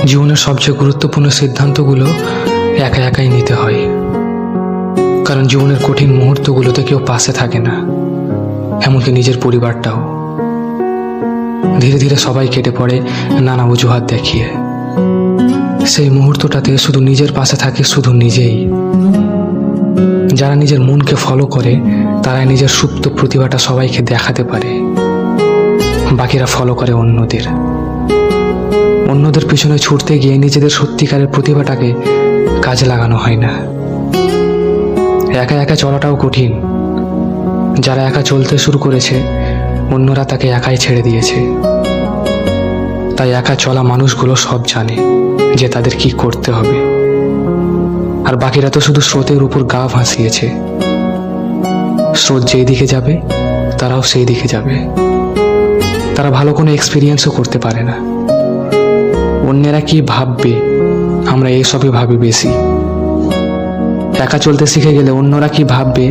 জীবনের সবচেয়ে গুরুত্বপূর্ণ সিদ্ধান্তগুলো একা একাই নিতে হয়, কারণ জীবনের কঠিন মুহূর্তগুলোতে কেউ পাশে থাকে না, এমনকি নিজের পরিবারটাও। ধীরে ধীরে সবাই কেটে পড়ে নানা অজুহাত দেখিয়ে। সেই মুহূর্তটাতে শুধু নিজের পাশে থাকে শুধু নিজেই। যারা নিজের মনকে ফলো করে তারাই নিজের সুপ্ত প্রতিভাটা সবাইকে দেখাতে পারে। বাকিরা ফলো করে অন্যদের পিছনে ছুটতে গিয়ে নিজেদের সত্যিকারের প্রতিভাটাকে কাজে লাগানো হয় না। একা একা চলাটাও কঠিন। যারা একা চলতে শুরু করেছে অন্যরা তাকে একাই ছেড়ে দিয়েছে। তাই একা চলা মানুষগুলো সব জানে যে তাদের কি করতে হবে, আর বাকিরা তো শুধু স্রোতের উপর গা ভাসিয়েছে। স্রোত যেই দিকে যাবে তারাও সেই দিকে যাবে। তারা ভালো কোনো এক্সপিরিয়েন্সও করতে পারে না। অন্যেরা কি ভাববে, আমরা এইসবই ভাবি বেশি। একা চলতে শিখে গেলে অন্যরা কি ভাববে